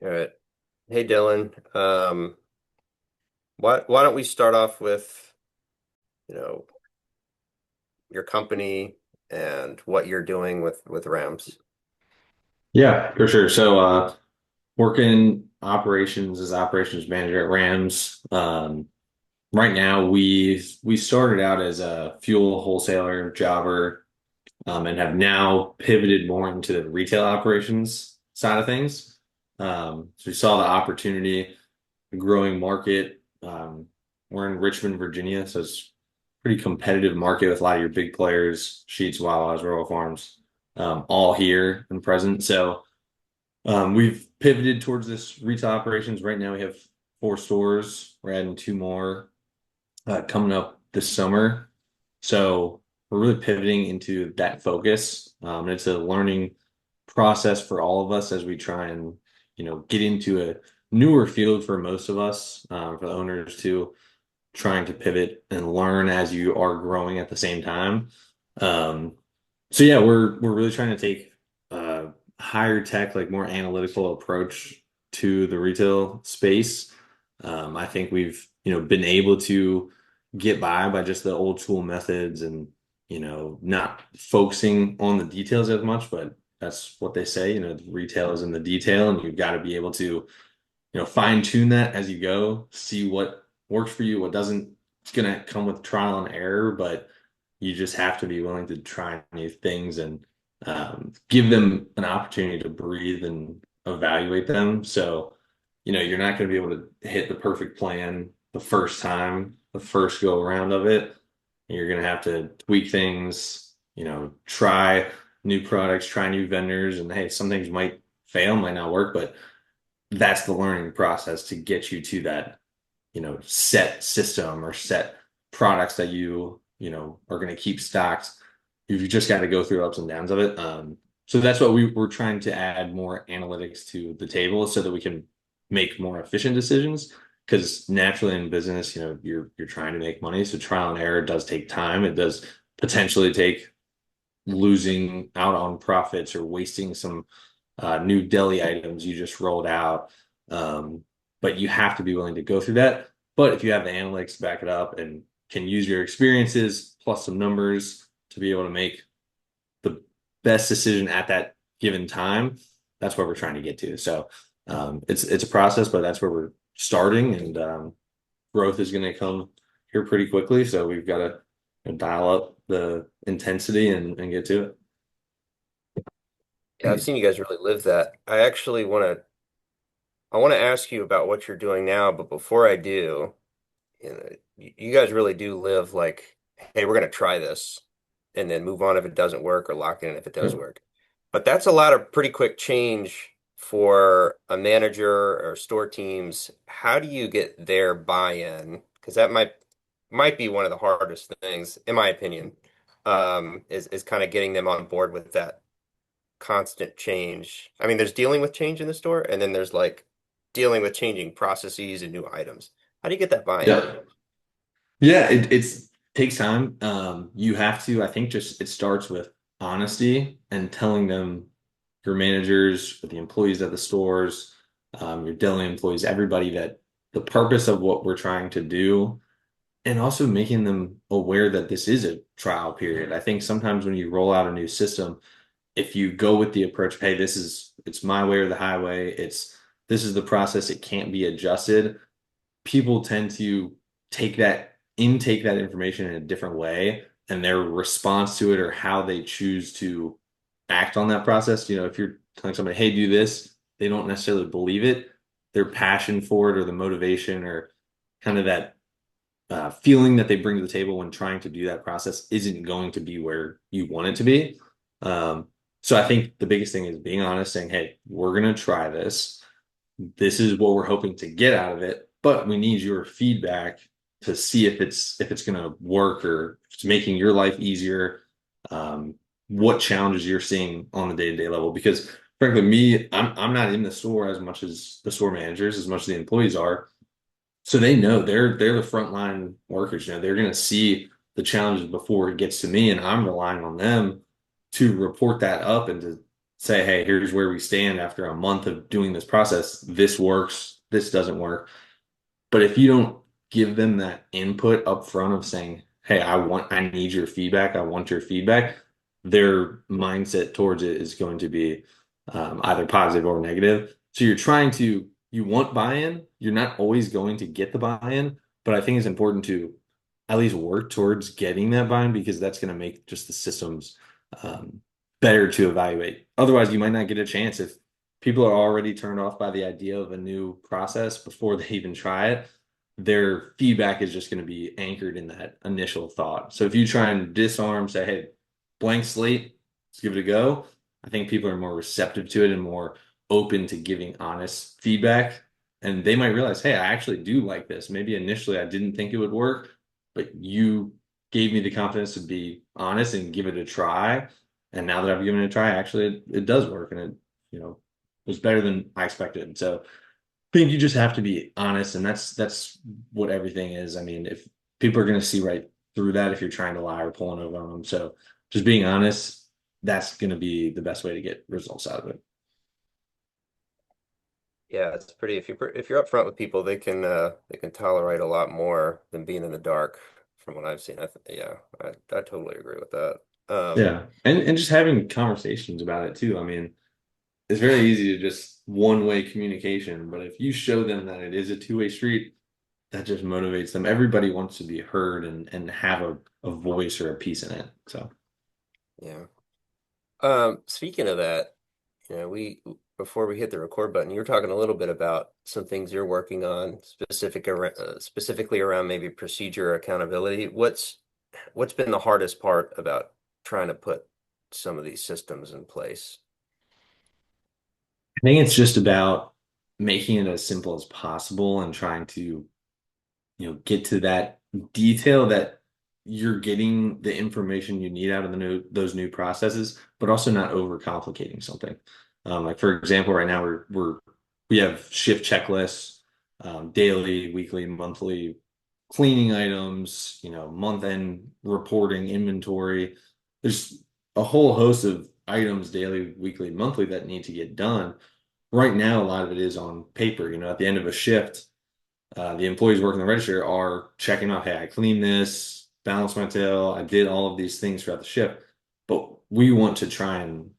All right. Hey, Dylan. Why don't we start off with, you know, your company and what you're doing with Rams? Yeah, for sure. Working operations as operations manager at Rams. Right now, we started out as a fuel wholesaler jobber, and have now pivoted more into the retail operations side of things. So we saw the opportunity, the growing market. We're in Richmond, Virginia, so it's a pretty competitive market with a lot of your big players, Sheetz, Wawa's, Royal Farms, all here and present. We've pivoted towards this retail operations. Right now, we have 4 stores. We're adding 2 more coming up this summer. So we're really pivoting into that focus. And it's a learning process for all of us as we try and, get into a newer field for most of us, for the owners too, trying to pivot and learn as you are growing at the same time. Um, so yeah, we're really trying to take a higher tech, like more analytical approach to the retail space. I think we've, been able to get by just the old school methods and, not focusing on the details as much, but that's what they say, the retail is in the detail, and you've got to be able to, fine tune that as you go, see what works for you, what doesn't. It's gonna come with trial and error, but you just have to be willing to try new things and give them an opportunity to breathe and evaluate them. So, you're not going to be able to hit the perfect plan the first time, the first go around of it. You're going to have to tweak things, try new products, try new vendors, and hey, some things might fail, might not work, but that's the learning process to get you to that, set system or set products that are going to keep stocked. You've just got to go through ups and downs of it. So that's what we're trying to add more analytics to the table so that we can make more efficient decisions. Because naturally in business, you're trying to make money. So trial and error does take time. It does potentially take losing out on profits or wasting some new deli items you just rolled out. Um, but you have to be willing to go through that. But if you have the analytics to back it up and can use your experiences plus some numbers to be able to make the best decision at that given time, that's where we're trying to get to. It's a process, but that's where we're starting, and growth is going to come here pretty quickly. So we've got to dial up the intensity and get to Yeah, I've it. seen you guys really live that. I want to ask you about what you're doing now, but before I do, you guys really do live like, hey, we're gonna try this and then move on if it doesn't work or lock in if it does work. But that's a lot of pretty quick change for a manager or store teams. How do you get their buy-in? Because that might be one of the hardest things, in my opinion, is kind of getting them on board with that constant change. I mean, there's dealing with change in the store, and then there's like dealing with changing processes and new items. How do you get that buy-in? Yeah. Yeah, it's takes time. You have to, I think just it starts with honesty and telling them, your managers, the employees at the stores, your deli employees, everybody, that the purpose of what we're trying to do, and also making them aware that this is a trial period. I think sometimes when you roll out a new system, if you go with the approach, hey, it's my way or the highway, this is the process, it can't be adjusted, people tend to take that information in a different way, and their response to it or how they choose to act on that process. If you're telling somebody, hey, do this, they don't necessarily believe it. Their passion for it or the motivation or kind of that feeling that they bring to the table when trying to do that process isn't going to be where you want it to be. So I think the biggest thing is being honest, saying, hey, we're going to try this. This is what we're hoping to get out of it, but we need your feedback to see if it's going to work or if it's making your life easier. Um, what challenges you're seeing on the day-to-day level? Because frankly, I'm not in the store as much as the store managers, as much as the employees are. So they know they're the frontline workers. They're going to see the challenges before it gets to me, and I'm relying on them to report that up and to say, hey, here's where we stand after a month of doing this process. This works, this doesn't work. But if you don't give them that input up front of saying, hey, I need your feedback, I want your feedback, their mindset towards it is going to be either positive or negative. So you want buy-in. You're not always going to get the buy-in, but I think it's important to at least work towards getting that buy-in because that's going to make just the systems um, better to evaluate. Otherwise, you might not get a chance if people are already turned off by the idea of a new process before they even try it. Their feedback is just going to be anchored in that initial thought. So if you try and disarm, say, hey, blank slate, let's give it a go. I think people are more receptive to it and more open to giving honest feedback. And they might realize, hey, I actually do like this. Maybe initially I didn't think it would work, but you gave me the confidence to be honest and give it a try. And now that I've given it a try, actually it does work and it was better than I expected. So I think you just have to be honest, and that's what everything is. I mean, if people are going to see right through that if you're trying to lie or pulling over on them. So just being honest, that's going to be the best way to get results out of it. Yeah, it's pretty. If you're upfront with people, they can tolerate a lot more than being in the dark. From what I've seen, yeah, I totally agree with that. Yeah. And just having conversations about it too. I mean, it's very easy to just one-way communication, but if you show them that it is a two-way street, that just motivates them. Everybody wants to be heard and have a voice or a piece in it. So Yeah. Speaking of that, we before we hit the record button, you were talking a little bit about some things you're working on, specifically around maybe procedure accountability. What's been the hardest part about trying to put some of these systems in place? I think it's just about making it as simple as possible and trying to, get to that detail that you're getting the information you need out of those new processes, but also not overcomplicating something. Like for example, right now we have shift checklists, daily, weekly, monthly cleaning items, month end reporting, inventory. There's a whole host of items daily, weekly, monthly that need to get done. Right now, a lot of it is on paper. At the end of a shift, the employees working the register are checking off, hey, I cleaned this, balanced my tail, I did all of these things throughout the shift. But we want to try and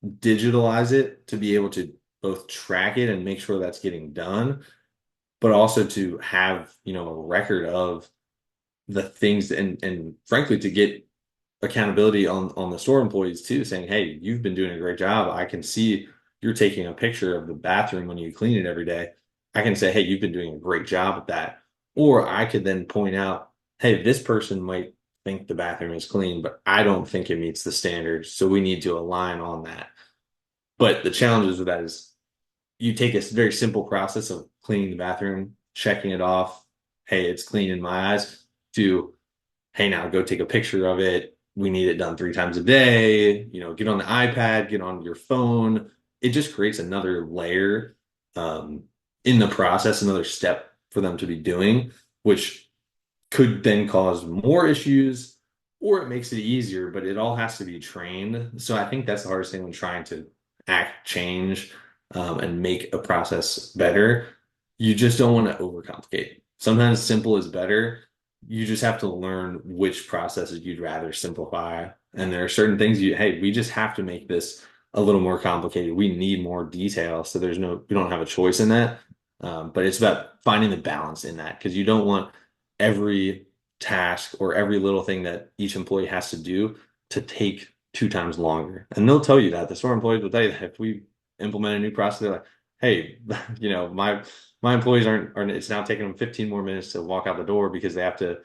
digitalize it to be able to both track it and make sure that's getting done, but also to have, a record of the things and frankly to get accountability on the store employees too, saying, "Hey, you've been doing a great job. I can see you're taking a picture of the bathroom when you clean it every day. I can say, hey, you've been doing a great job at that." Or I could then point out, "Hey, this person might think the bathroom is clean, but I don't think it meets the standards, so we need to align on that." But the challenges with that is you take a very simple process of cleaning the bathroom, checking it off, "Hey, it's clean in my eyes," to hey, now go take a picture of it. We need it done 3 times a day. Get on the iPad, get on your phone. It just creates another layer um, in the process, another step for them to be doing, which could then cause more issues or it makes it easier, but it all has to be trained. So I think that's the hardest thing when trying to act change and make a process better. You just don't want to overcomplicate. Sometimes simple is better. You just have to learn which processes you'd rather simplify. And there are certain things hey, we just have to make this a little more complicated. We need more detail. So we don't have a choice in that. But it's about finding the balance in that because you don't want every task or every little thing that each employee has to do to take 2 times longer. And they'll tell you that. The store employees will tell you that if we implement a new process, they're like, hey, my employees aren't it's now taking them 15 more minutes to walk out the door because they have to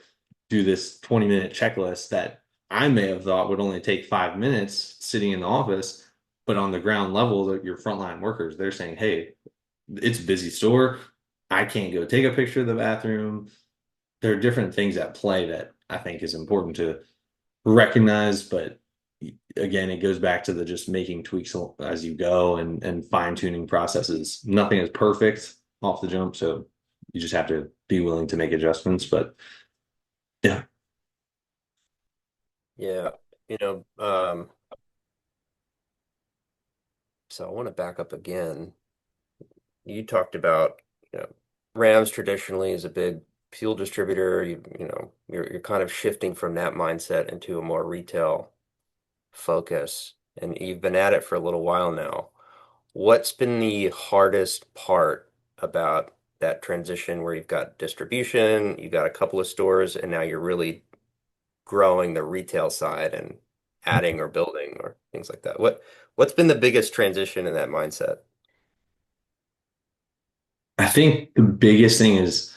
do this 20-minute checklist that I may have thought would only take 5 minutes sitting in the office. But on the ground level, your frontline workers, they're saying, hey, it's a busy store. I can't go take a picture of the bathroom. There are different things at play that I think is important to recognize, but again, it goes back to the just making tweaks as you go and fine-tuning processes. Nothing is perfect off the jump, so you just have to be willing to make adjustments. But yeah, Yeah, you know, So I want to back up again. You talked about, you know, Rams traditionally is a big fuel distributor. You're kind of shifting from that mindset into a more retail focus, and you've been at it for a little while now. What's been the hardest part about that transition where you've got distribution, you've got a couple of stores, and now you're really growing the retail side and adding or building or things like that? What's been the biggest transition in that mindset? I think the biggest thing is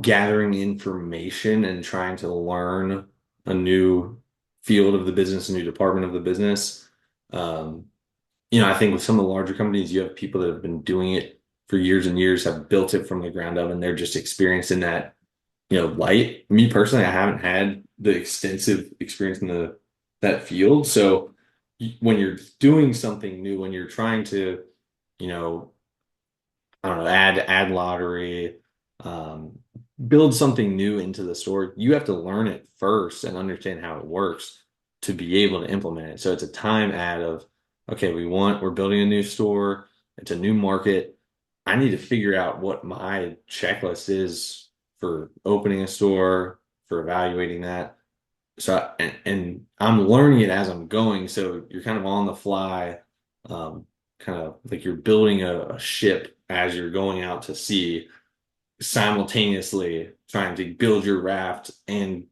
gathering information and trying to learn a new field of the business, a new department of the business. Um, I think with some of the larger companies, you have people that have been doing it for years and years, have built it from the ground up, and they're just experienced in that, light. Me personally, I haven't had the extensive experience in that field. So when you're doing something new, when you're trying to, you know, I don't know, add lottery, um, build something new into the store, you have to learn it first and understand how it works to be able to implement it. So it's a time add of, okay, we're building a new store, it's a new market. I need to figure out what my checklist is for opening a store, for evaluating that. And I'm learning it as I'm going, so you're kind of on the fly, kind of like you're building a ship as you're going out to sea, simultaneously trying to build your raft and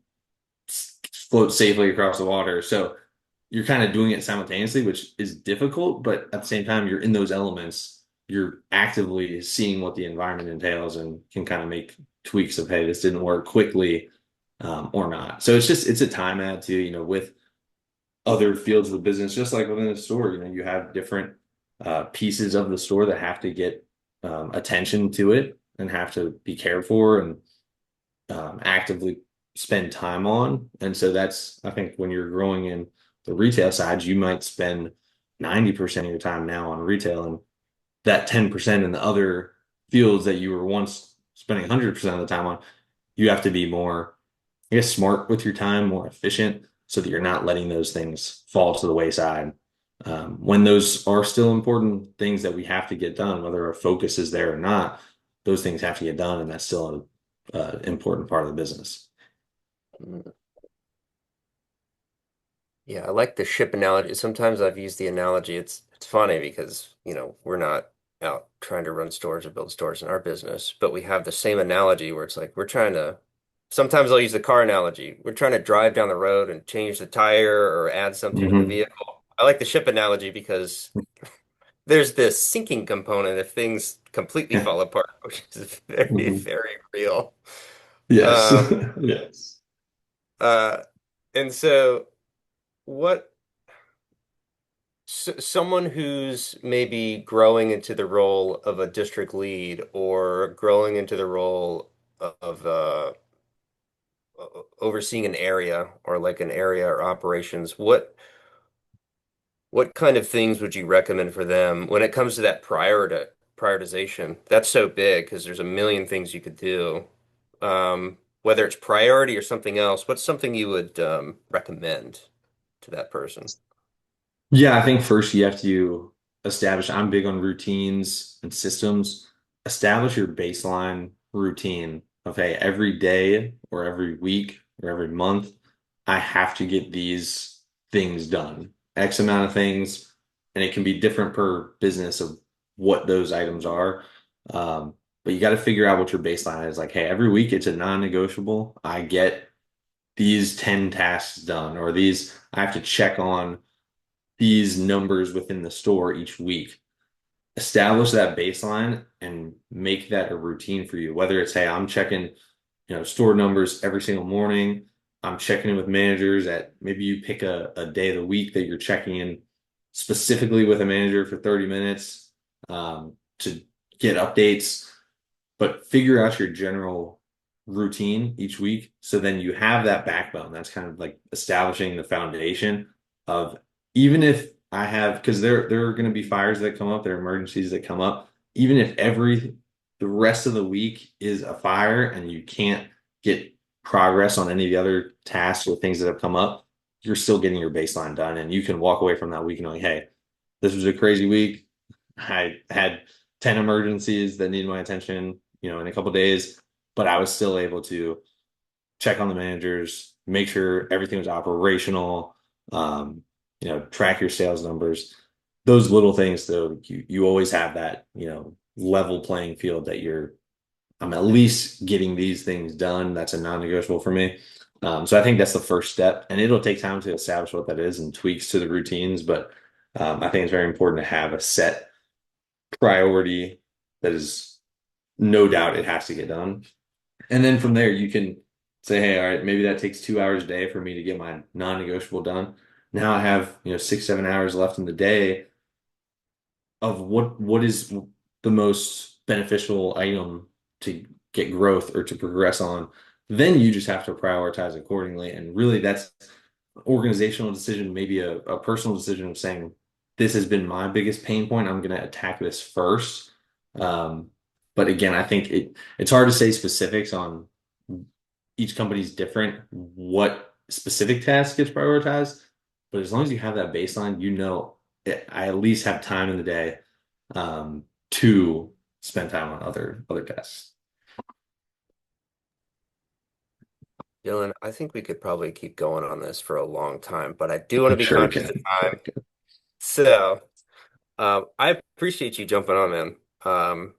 float safely across the water. So you're kind of doing it simultaneously, which is difficult, but at the same time, you're in those elements. You're actively seeing what the environment entails and can kind of make tweaks of, hey, this didn't work quickly, or not. So it's a time add too, with other fields of the business, just like within the store, you have different pieces of the store that have to get attention to it and have to be cared for and actively spend time on. And so I think when you're growing in the retail side, you might spend 90% of your time now on retail, and that 10% in the other fields that you were once spending 100% of the time on, you have to be more, I guess, smart with your time, more efficient, so that you're not letting those things fall to the wayside. When those are still important things that we have to get done, whether our focus is there or not, those things have to get done, and that's still an important part of the business. Mm, Yeah, I like the ship analogy. Sometimes I've used the analogy. It's funny because, we're not out trying to run stores or build stores in our business, but we have the same analogy where it's like we're trying to sometimes I'll use the car analogy. We're trying to drive down the road and change the tire or add something to the Hmm. vehicle. I like the ship analogy because there's this sinking component if things completely fall apart, which is very, Hmm. very real. Yes. Um, Yes. uh, and so what someone who's maybe growing into the role of a district lead or growing into the role of overseeing an area or like an area or operations, what kind of things would you recommend for them when it comes to that prioritization? That's so big because there's a million things you could do. Whether it's priority or something else, what's something you would recommend to that person? Yeah, I think first you have to establish, I'm big on routines and systems. Establish your baseline routine of, hey, every day or every week or every month, I have to get these things done. X amount of things, and it can be different per business of what those items are. But you got to figure out what your baseline is. Like, hey, every week it's a non-negotiable. I get these 10 tasks done, or these, I have to check on these numbers within the store each week. Establish that baseline and make that a routine for you. Whether it's, hey, I'm checking, store numbers every single morning. I'm checking in with managers at maybe you pick a day of the week that you're checking in specifically with a manager for 30 minutes to get updates, but figure out your general routine each week. So then you have that backbone. That's kind of like establishing the foundation of, even if I have, because there are going to be fires that come up, there are emergencies that come up. Even if the rest of the week is a fire and you can't get progress on any of the other tasks or things that have come up, you're still getting your baseline done. And you can walk away from that week knowing, hey, this was a crazy week. I had 10 emergencies that needed my attention, in a couple of days, but I was still able to check on the managers, make sure everything was operational, um, track your sales numbers. Those little things, though, you always have that, level playing field that I'm at least getting these things done. That's a non-negotiable for me. So I think that's the first step, and it'll take time to establish what that is and tweaks to the routines. But I think it's very important to have a set priority that is no doubt it has to get done. And then from there, you can say, hey, all right, maybe that takes 2 hours a day for me to get my non-negotiable done. Now I have, 6, 7 hours left in the day of what is the most beneficial item to get growth or to progress on. Then you just have to prioritize accordingly. And really that's organizational decision, maybe a personal decision of saying, this has been my biggest pain point. I'm going to attack this first. Um, but again, I think it's hard to say specifics on each company's different, what specific task gets prioritized. But as long as you have that baseline, I at least have time in the day to spend time on other tasks. Dylan, I think we could probably keep going on this for a long time, but I do want to be Sure conscious of can. Sure time. can. So, I appreciate you jumping on, man.